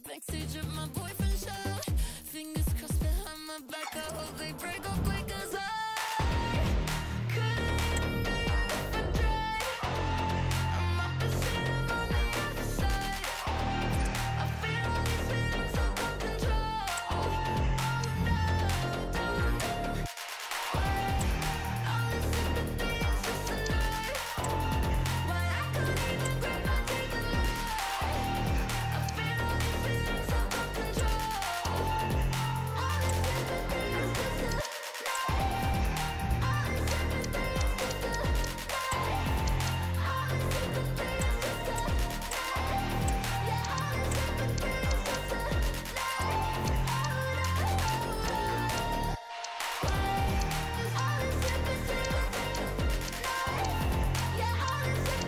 backstage at my boyfriend's show. Fingers crossed behind my back, I hope they break up quick as I couldn't even breathe if I tried. I'm up and sitting on the other side. I feel all these feelings so out control. Oh no, all this sympathy is just a lie. Why I couldn't even grab my teeth and lie. I feel all these feelings so out control. All this sympathy is just a lie. All this sympathy is just a lie. All this sympathy is just a lie. Yeah, all this sympathy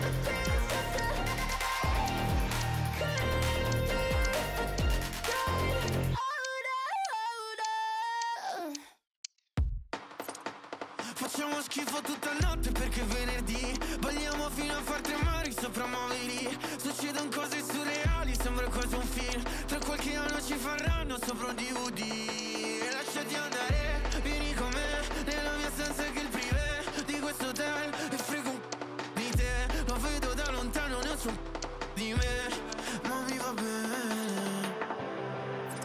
is just a lie. Facciamo schifo tutta notte perché è venerdì. Balliamo fino a far tremare i soprammobili. Succedono cose surreali, sembra quasi un film. Tra qualche anno ci faranno sopra un DVD. E lasciati andare, vieni con me nella mia stanza che è il privé di questo hotel. E frego un di te, lo vedo da lontano, non so di me, ma mi va bene.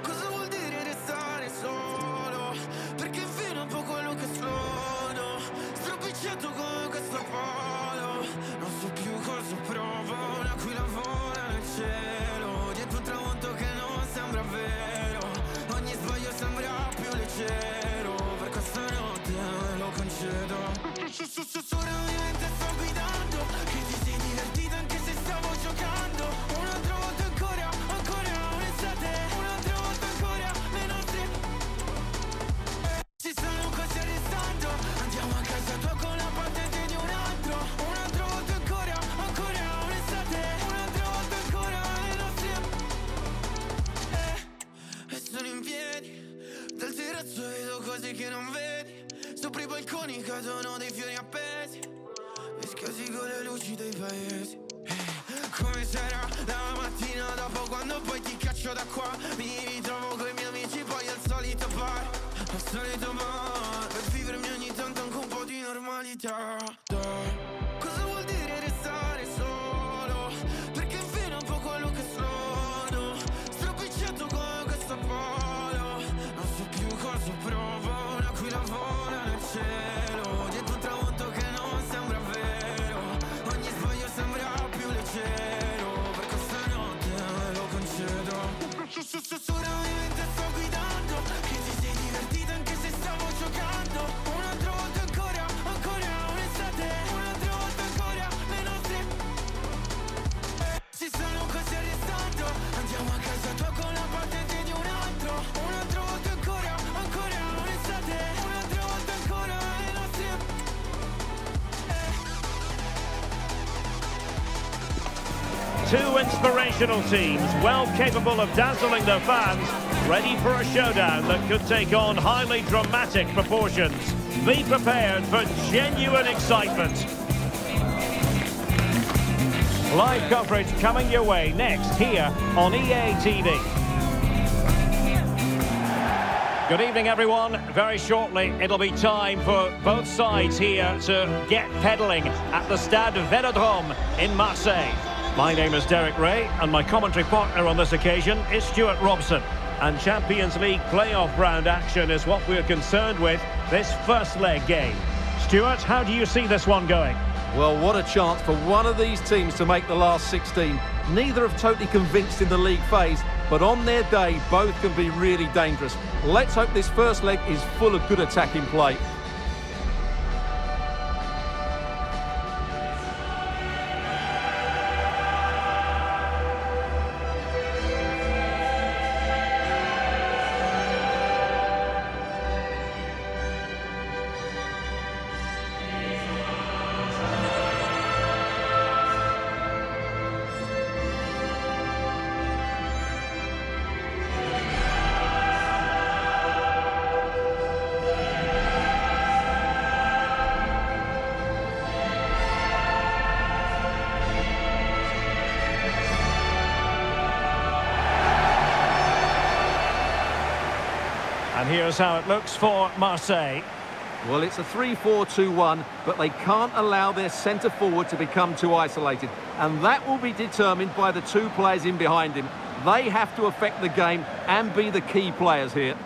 Cosa vuol dire restare solo? Perché fino un po' quello che sono. Stropicciato come questo polo. Non so più cosa provo. Un'aquila vola nel cielo, dietro un tramonto che non sembra vero. Ogni sbaglio sembra più leggero. Per questa notte me lo concedo. Solamente sto guidando. Che ti sei divertita anche se stavo giocando. Un'altra volta ancora, ancora un'estate. Un'altra volta ancora le nostre si stanno quasi arrestando. Andiamo a casa tua con la patente di un altro. Un'altra volta ancora, ancora un'estate. Un'altra volta ancora le nostre e sono in piedi dal terrazzo, vedo cose che non vedi. Sopra i balconi cadono dei fiori appesi, viscosi con le luci dei paesi. Come sarà la mattina dopo quando poi ti caccio da qua? Mi ritrovo coi miei amici poi al solito bar. Al solito bar, per vivermi ogni tanto anche un po' di normalità. Cosa vuol dire restare solo? Perché fino un po' quello che sono. Stropicciato come questo polo. Non so più cosa provo. Un'aquila vola nel cielo, dietro un tramonto che non sembra vero. Ogni sbaglio sembra più leggero. Per questa notte me lo concedo. Solamente sto guidando. Che ti sei divertita anche se stavo giocando. Un'altra volta ancora, ancora un'estate. Un'altra volta ancora le nostre si stanno quasi arrestando. Andiamo a casa tua con la patente di un altro. Un'altra volta ancora, ancora un'estate. Un'altra volta ancora le nostre Two inspirational teams, well capable of dazzling their fans, ready for a showdown that could take on highly dramatic proportions. Be prepared for genuine excitement. Live coverage coming your way next here on EA TV. Good evening, everyone. Very shortly, it'll be time for both sides here to get pedalling at the Stade Vélodrome in Marseille. My name is Derek Ray, and my commentary partner on this occasion is Stuart Robson. And Champions League playoff round action is what we're concerned with this first leg game. Stuart, how do you see this one going? Well, what a chance for one of these teams to make the last 16. Neither have totally convinced in the league phase, but on their day, both can be really dangerous. Let's hope this first leg is full of good attacking play. And here's how it looks for Marseille. Well, it's a 3-4-2-1, but they can't allow their centre-forward to become too isolated. And that will be determined by the two players in behind him. They have to affect the game and be the key players here.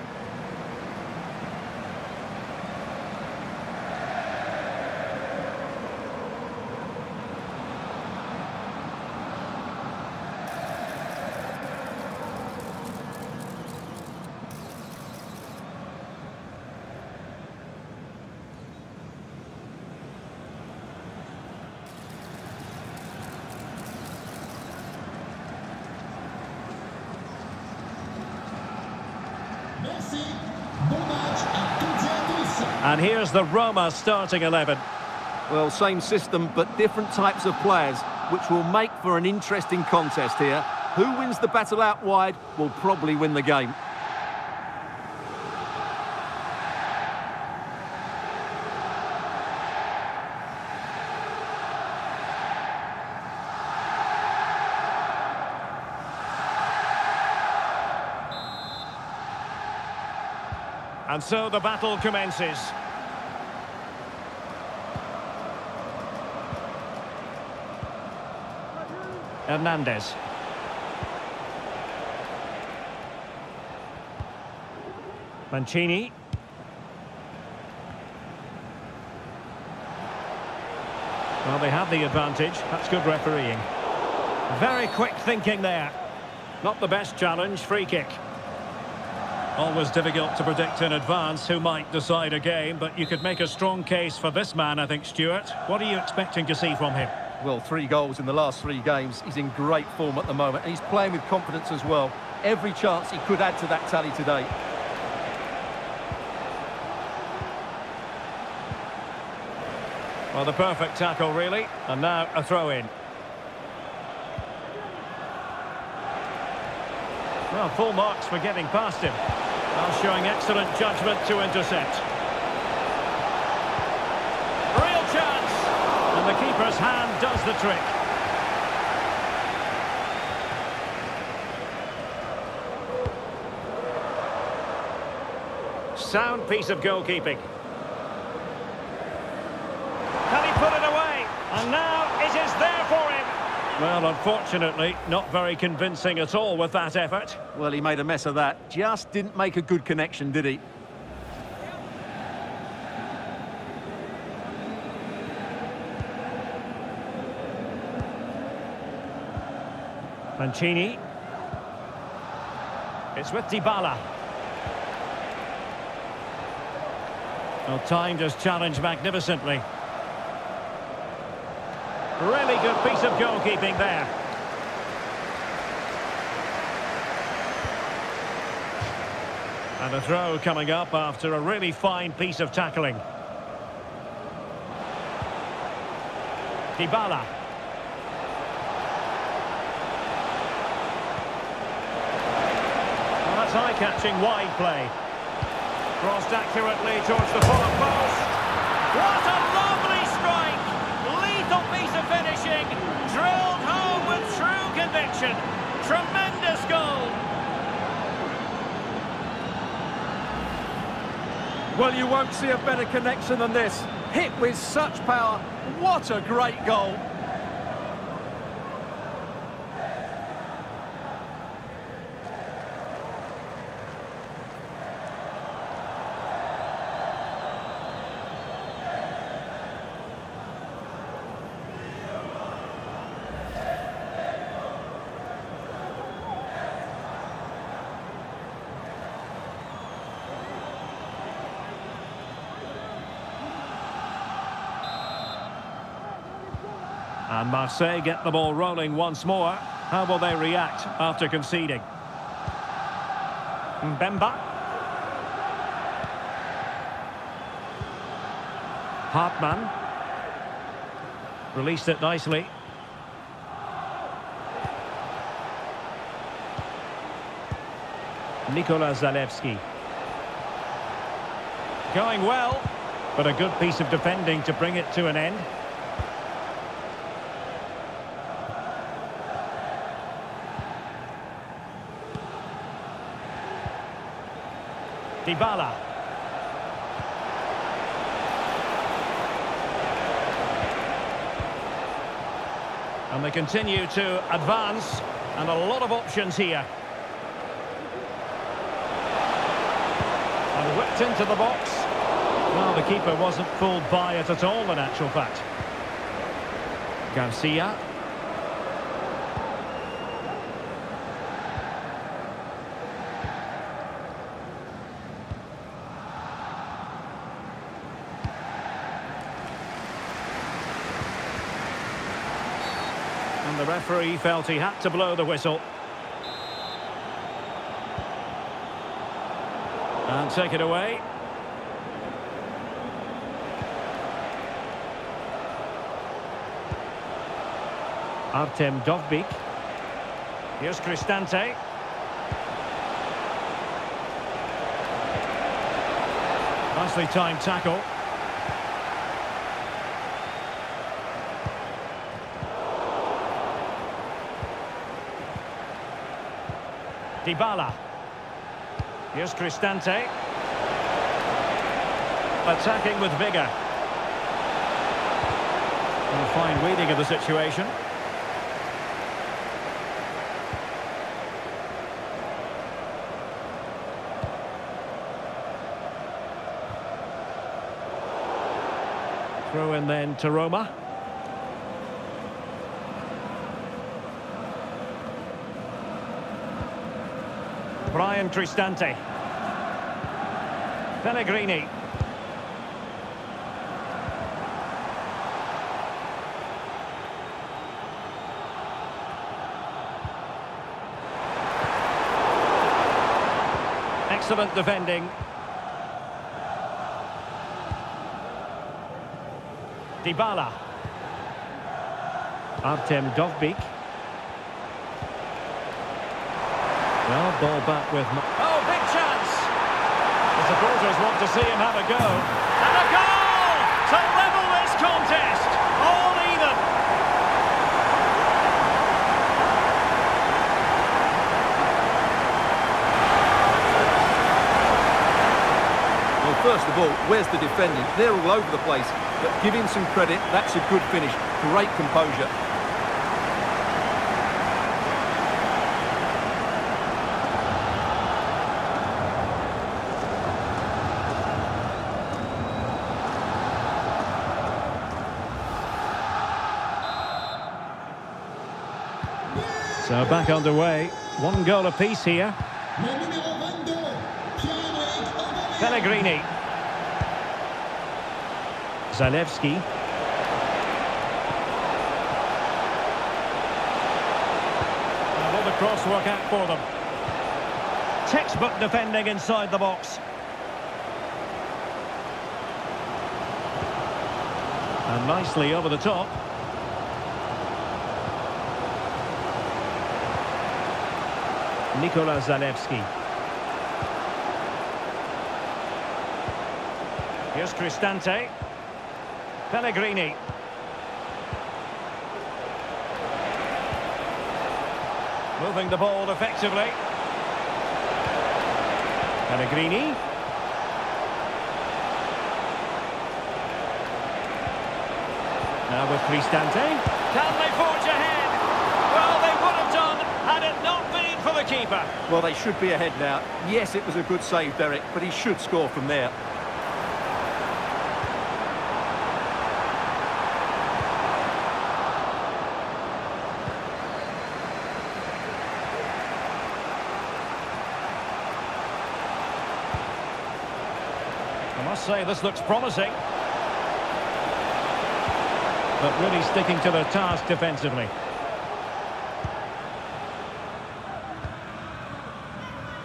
And here's the Roma starting 11. Well, same system, but different types of players, which will make for an interesting contest here. Who wins the battle out wide will probably win the game. And so the battle commences. Hernandez. Mancini. Well, they have the advantage. That's good refereeing. Very quick thinking there. Not the best challenge, free kick. Always difficult to predict in advance who might decide a game, but you could make a strong case for this man, I think, Stuart. What are you expecting to see from him? Well, 3 goals in the last 3 games. He's in great form at the moment, and he's playing with confidence as well. Every chance he could add to that tally today. Well, the perfect tackle, really. And now a throw-in. Well, full marks for getting past him. Well, showing excellent judgment to intercept. Real chance! And the keeper's hand does the trick. Sound piece of goalkeeping. Can he put it away? And now it is there for him. Well, unfortunately, not very convincing at all with that effort. Well, he made a mess of that. Just didn't make a good connection, did he? Mancini. It's with Dybala. Well, timed his challenge magnificently. Really good piece of goalkeeping there. And a throw coming up after a really fine piece of tackling. Dybala. Well, that's eye-catching wide play. Crossed accurately towards the far post. What a lovely strike! Lethal piece of finishing, drilled home with true conviction. Tremendous goal. Well, you won't see a better connection than this. Hit with such power. What a great goal. And Marseille get the ball rolling once more. How will they react after conceding? Mbemba. Hartmann. Released it nicely. Nikola Zalewski. Going well, but a good piece of defending to bring it to an end. Dybala. And they continue to advance, and a lot of options here. And whipped into the box. Well, the keeper wasn't fooled by it at all, in actual fact. Garcia. And the referee felt he had to blow the whistle. And take it away. Artem Dovbyk. Here's Cristante. Nicely timed tackle. Dybala. Here's Cristante. Attacking with vigour. And a fine reading of the situation. Throw in then to Roma. Brian Cristante. Pellegrini. Excellent defending. Dybala. Artem Dovbyk. Well, ball back with... Oh, big chance! The supporters want to see him have a go. And a goal! To level this contest! All even! Well, first of all, where's the defending? They're all over the place. But give him some credit, that's a good finish. Great composure. So back underway. One goal apiece here. Pellegrini. Zalewski. And will the cross work out for them? Textbook defending inside the box. And nicely over the top. Nikola Zalewski. Here's Cristante. Pellegrini. Moving the ball effectively. Pellegrini. Now with Cristante. Can they forge ahead? Well, they would have done had it not been for the keeper. Well, they should be ahead now. Yes, it was a good save, Derek, but he should score from there. I must say, this looks promising. But really sticking to their task defensively.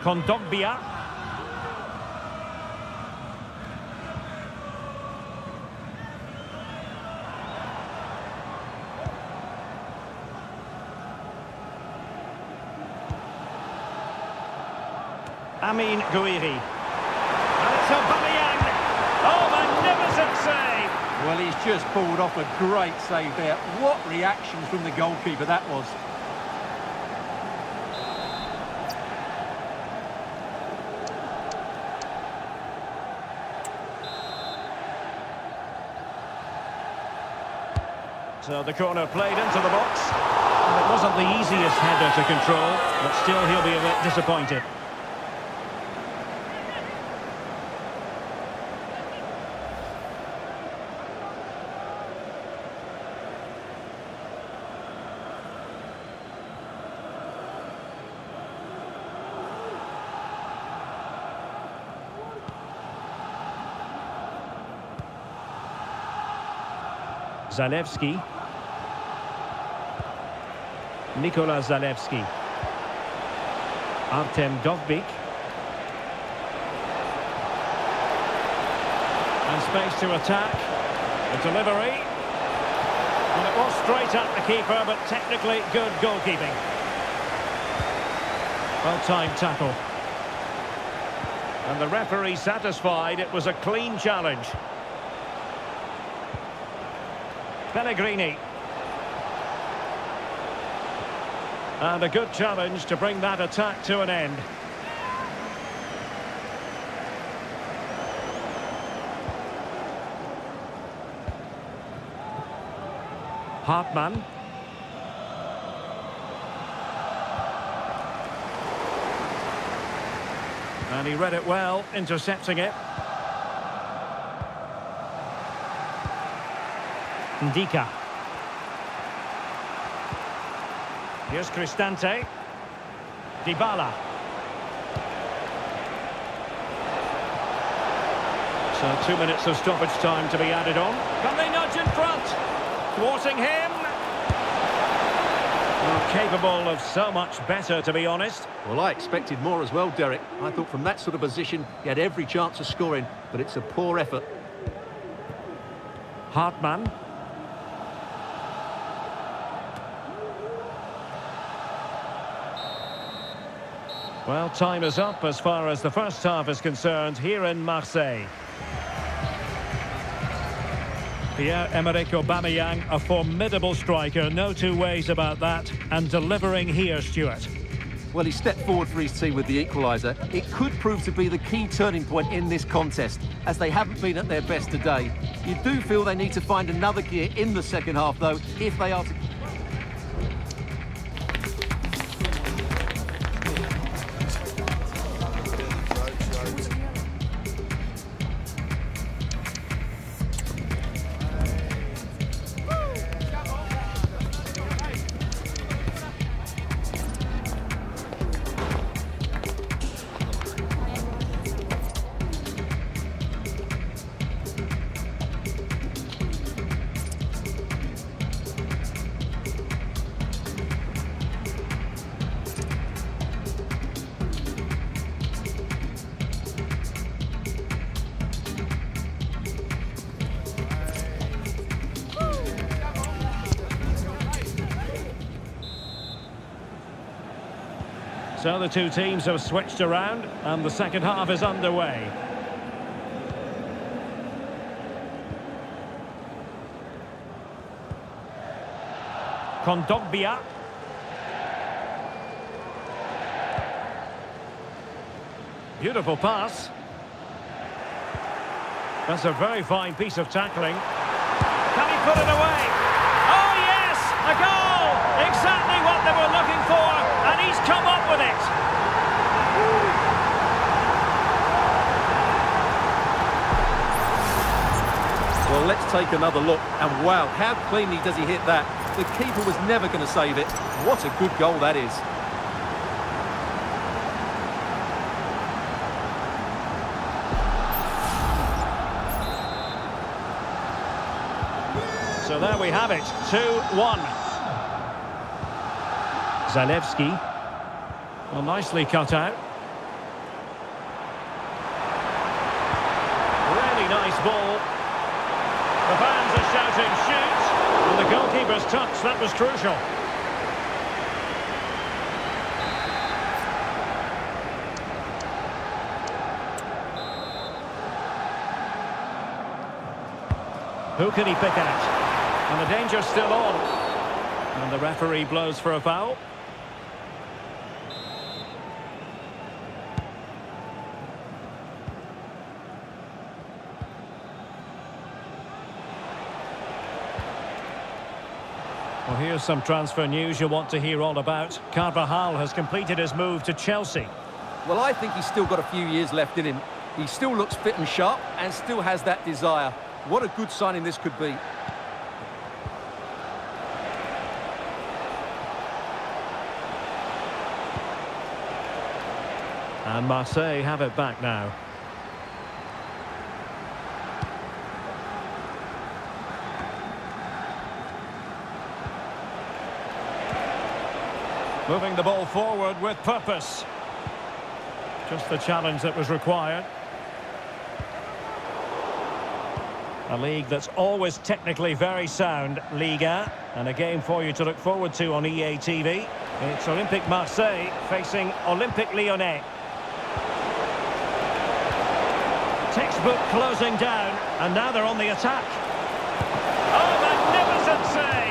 Kondogbia. Amin Gouiri. And it's Aubameyang. Oh, magnificent save. Well, he's just pulled off a great save there. What reactions from the goalkeeper that was. So the corner played into the box. And it wasn't the easiest header to control, but still he'll be a bit disappointed. Zalewski. Nikola Zalewski. Artem Dovbyk. And space to attack. The delivery. And it was straight at the keeper, but technically good goalkeeping. Well-timed tackle. And the referee satisfied it was a clean challenge. Pellegrini. And a good challenge to bring that attack to an end. Hartmann. And he read it well, intercepting it. Ndika. Here's Cristante. Dybala. So 2 minutes of stoppage time to be added on. Can they nudge in front? Thwarting him. Well, capable of so much better, to be honest. Well, I expected more as well, Derek. I thought from that sort of position, he had every chance of scoring, but it's a poor effort. Hartmann. Well, time is up as far as the first half is concerned here in Marseille. Pierre-Emerick Aubameyang, a formidable striker, no two ways about that, and delivering here, Stuart. Well, he stepped forward for his team with the equaliser. It could prove to be the key turning point in this contest, as they haven't been at their best today. You do feel they need to find another gear in the second half, though, if they are to... So the two teams have switched around and the second half is underway. Kondogbia. Beautiful pass. That's a very fine piece of tackling. Can he put it away? Oh yes! A goal! Exactly what they were looking for, and he's come up with it. Well, let's take another look, and wow, how cleanly does he hit that? The keeper was never going to save it. What a good goal that is. So there we have it, 2-1. Zalewski. Well, nicely cut out. Really nice ball. The fans are shouting shoot. And the goalkeeper's touch, that was crucial. Who can he pick out? And the danger's still on. And the referee blows for a foul. Well, here's some transfer news you'll want to hear all about. Carvajal has completed his move to Chelsea. Well, I think he's still got a few years left in him. He still looks fit and sharp and still has that desire. What a good signing this could be. And Marseille have it back now. Moving the ball forward with purpose. Just the challenge that was required. A league that's always technically very sound, Liga, and a game for you to look forward to on EA TV. It's Olympique Marseille facing Olympique Lyonnais. Textbook closing down, and now they're on the attack. Oh, magnificent save!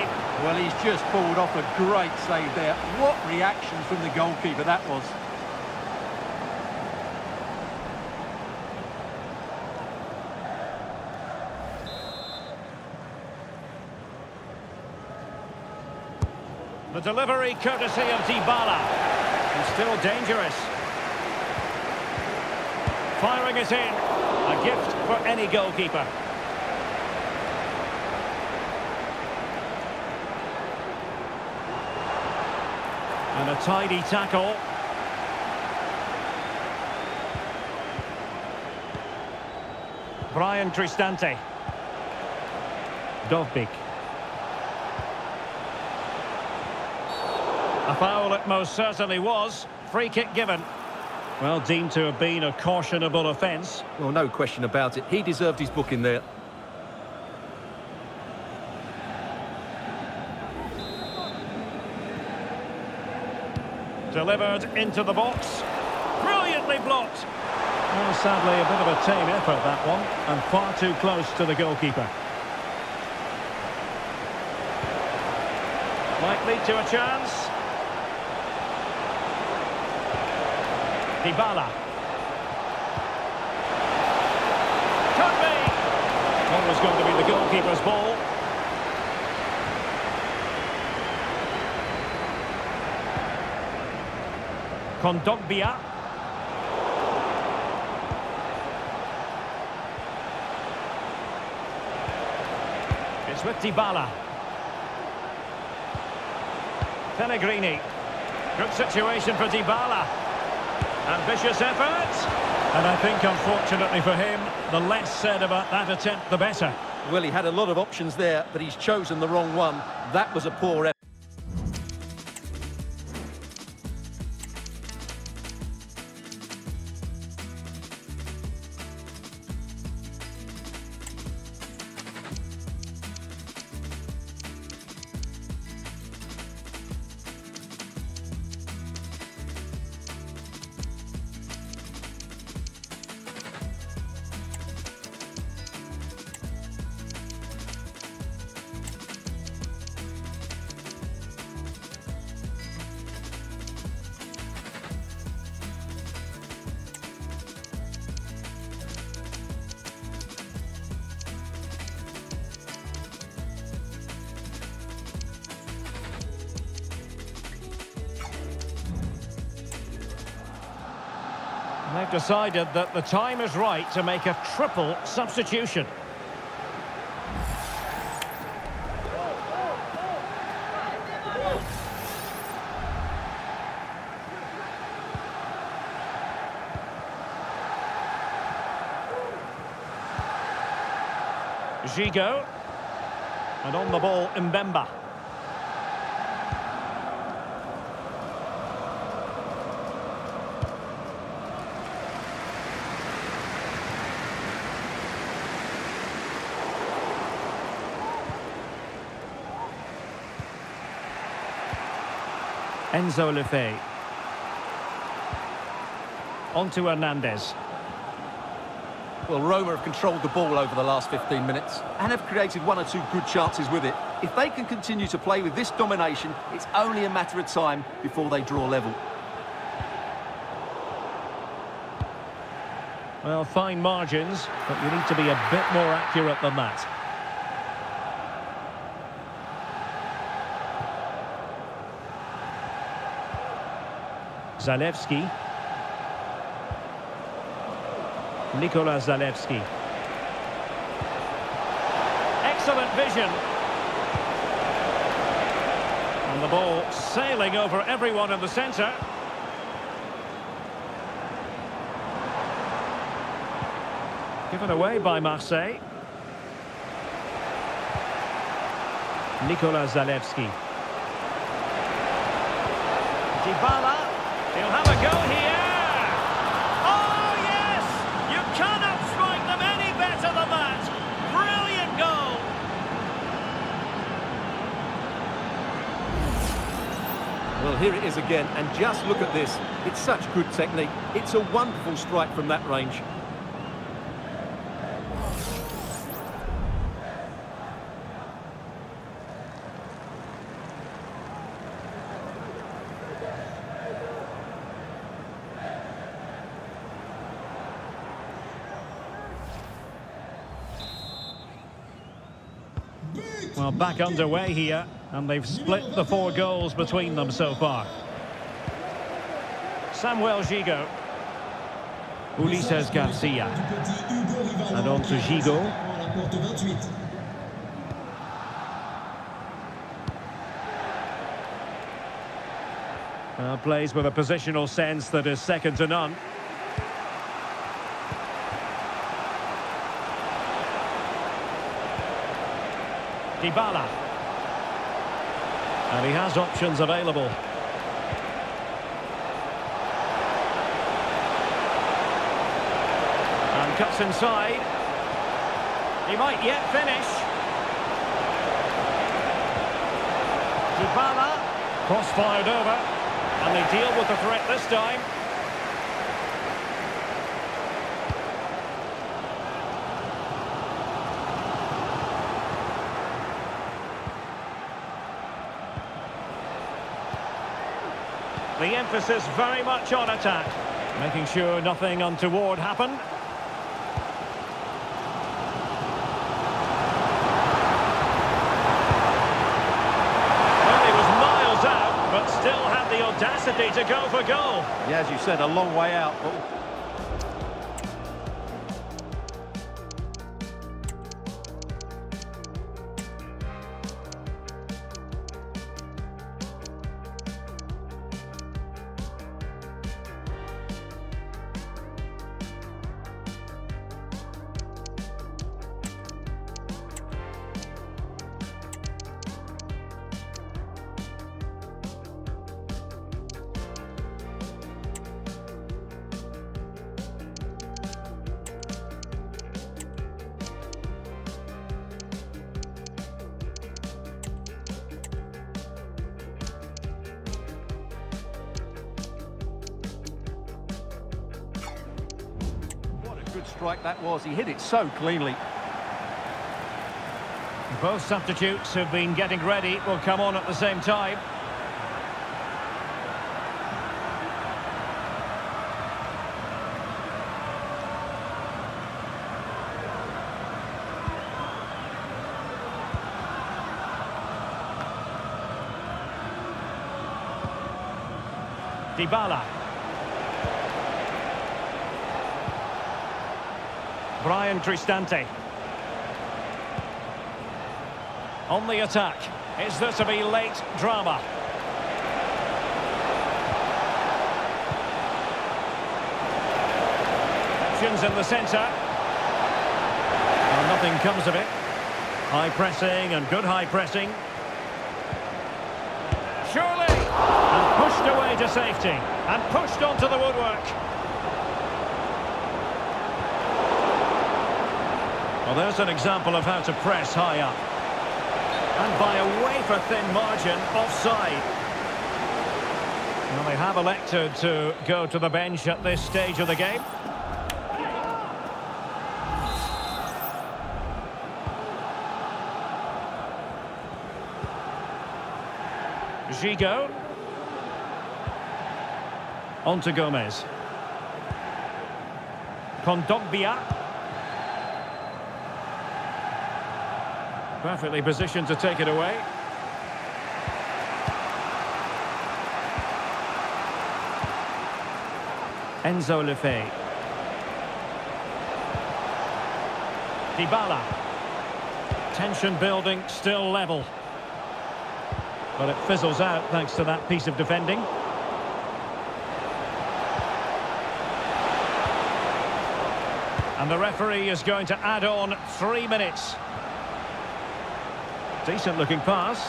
Well, he's just pulled off a great save there. What reaction from the goalkeeper that was. The delivery courtesy of Dybala. He's still dangerous. Firing it in. A gift for any goalkeeper. And a tidy tackle. Brian Cristante. Dovbik. A foul it most certainly was. Free kick given. Well, deemed to have been a cautionable offence. Well, no question about it. He deserved his booking there. Delivered into the box. Brilliantly blocked. Well, sadly, a bit of a tame effort, that one. And far too close to the goalkeeper. Might lead to a chance. Dybala. Could be. That was going to be the goalkeeper's ball. Kondogbia. It's with Dybala. Pellegrini. Good situation for Dybala. Ambitious effort. And I think, unfortunately for him, the less said about that attempt, the better. Well, he had a lot of options there, but he's chosen the wrong one. That was a poor effort. They've decided that the time is right to make a triple substitution. Gigot. And on the ball, Mbemba. Enzo Lefebvre. On to Hernandez. Well, Roma have controlled the ball over the last 15 minutes and have created one or two good chances with it. If they can continue to play with this domination, it's only a matter of time before they draw level. Well, fine margins, but you need to be a bit more accurate than that. Zalewski. Nicolas Zalewski. Excellent vision. And the ball sailing over everyone in the centre. Given away by Marseille. Nicolas Zalewski. Dybala. He'll have a go here. Oh, yes! You cannot strike them any better than that. Brilliant goal. Well, here it is again, and just look at this. It's such good technique. It's a wonderful strike from that range. Well, back underway here, and they've split the 4 goals between them so far. Samuel Gigot. Ulises Garcia. And on to Gigot. Plays with a positional sense that is second to none. Dybala. And he has options available. And cuts inside. He might yet finish. Dybala. Cross fired over. And they deal with the threat this time. The emphasis very much on attack, making sure nothing untoward happened. Well, he was miles out, but still had the audacity to go for goal. Yeah, as you said, a long way out. Good strike that was. He hit it so cleanly. Both substitutes who've been getting ready will come on at the same time. Dybala. Brian Cristante. On the attack. Is there to be late drama? Options in the centre. Well, nothing comes of it. High pressing and good high pressing. Surely! And pushed away to safety. And pushed onto the woodwork. Well, there's an example of how to press high up. And by a wafer-thin margin, offside. Well, they have elected to go to the bench at this stage of the game. Gigot. On to Gomez. Kondogbia. Perfectly positioned to take it away. Enzo Lefebvre. Dybala. Tension building, still level. But it fizzles out thanks to that piece of defending. And the referee is going to add on 3 minutes. Decent looking pass.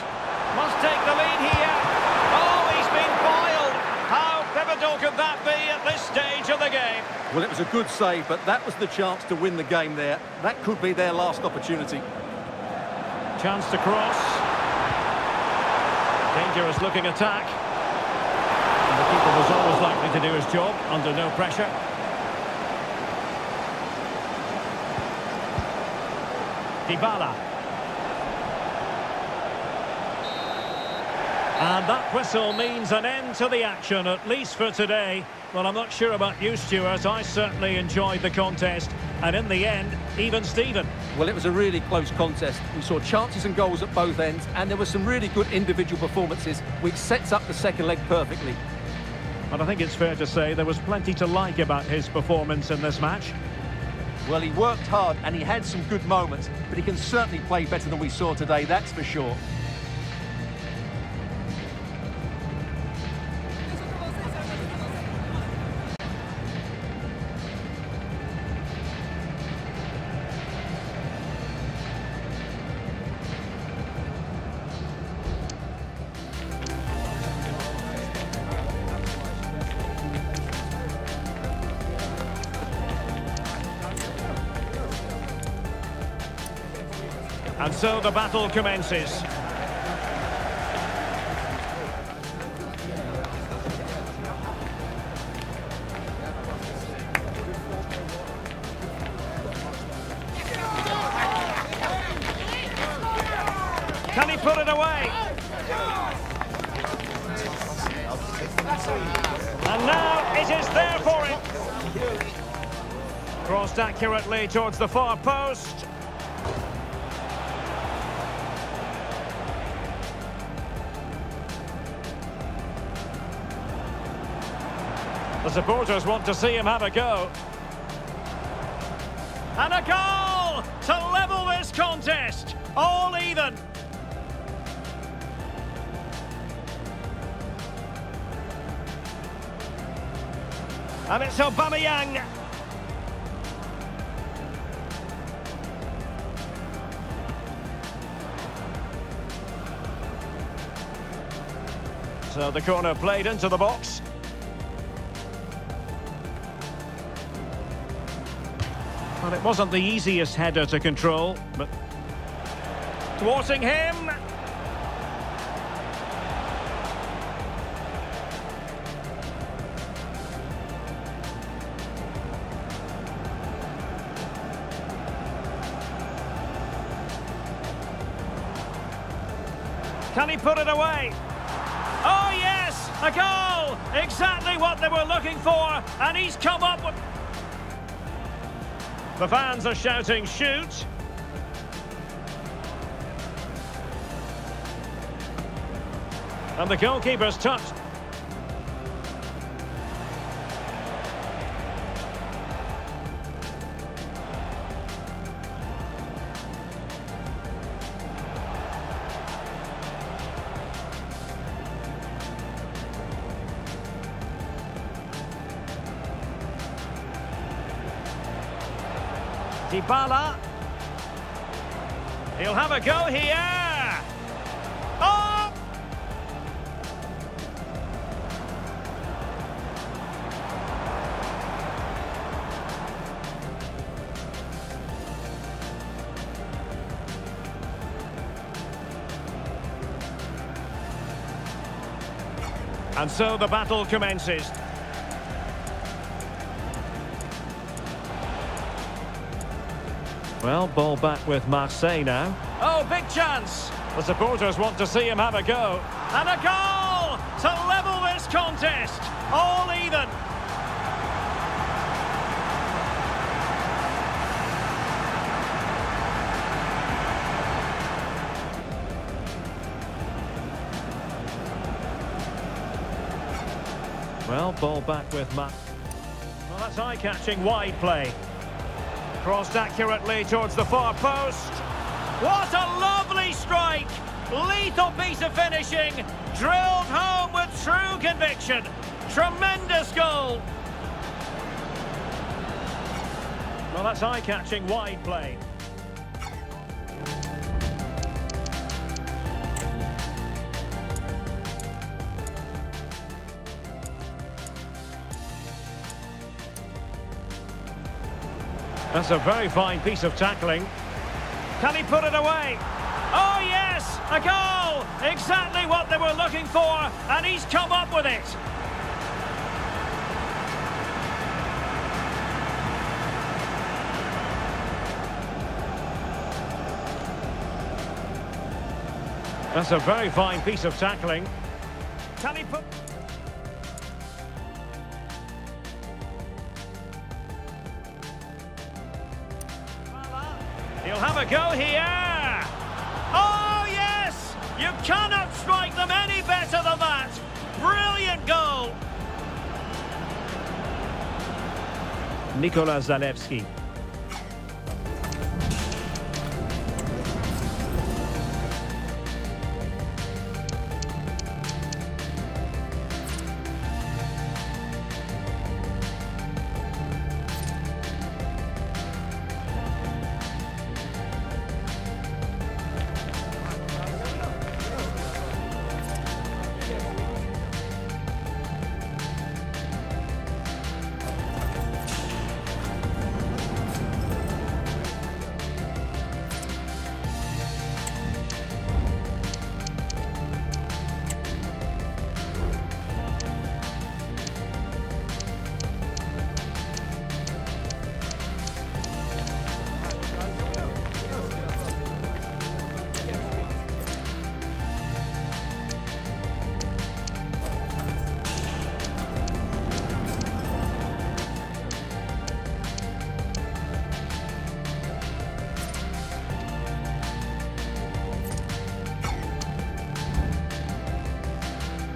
Must take the lead here. Oh, he's been foiled. How pivotal could that be at this stage of the game? Well, it was a good save, but that was the chance to win the game there. That could be their last opportunity. Chance to cross. Dangerous looking attack. And the keeper was always likely to do his job under no pressure. Dybala. And that whistle means an end to the action, at least for today. Well, I'm not sure about you, Stuart. I certainly enjoyed the contest. And in the end, even Steven. Well, it was a really close contest. We saw chances and goals at both ends, and there were some really good individual performances, which sets up the second leg perfectly. But I think it's fair to say there was plenty to like about his performance in this match. Well, he worked hard and he had some good moments, but he can certainly play better than we saw today, that's for sure. And so the battle commences. Can he put it away? And now it is there for him. Crossed accurately towards the far post. The supporters want to see him have a go. And a goal to level this contest. All even. And it's Aubameyang. So the corner played into the box. Well, it wasn't the easiest header to control, but thwarting him. Can he put it away? Oh yes, a goal! Exactly what they were looking for, and he's come up with... The fans are shouting, shoot! And the goalkeeper's touched. Dybala. He'll have a go here. Oh! And so the battle commences. Well, ball back with Marseille now. Oh, big chance! The supporters want to see him have a go. And a goal to level this contest. All even. Well, ball back with Marseille. Well, that's eye-catching wide play. Crossed accurately towards the far post. What a lovely strike! Lethal piece of finishing, drilled home with true conviction. Tremendous goal. Well, that's eye-catching wide play. That's a very fine piece of tackling. Can he put it away? Oh yes, a goal! Exactly what they were looking for, and he's come up with it. That's a very fine piece of tackling. Can he put... He'll have a go here. Oh, yes! You cannot strike them any better than that. Brilliant goal. Nicolas Zalewski.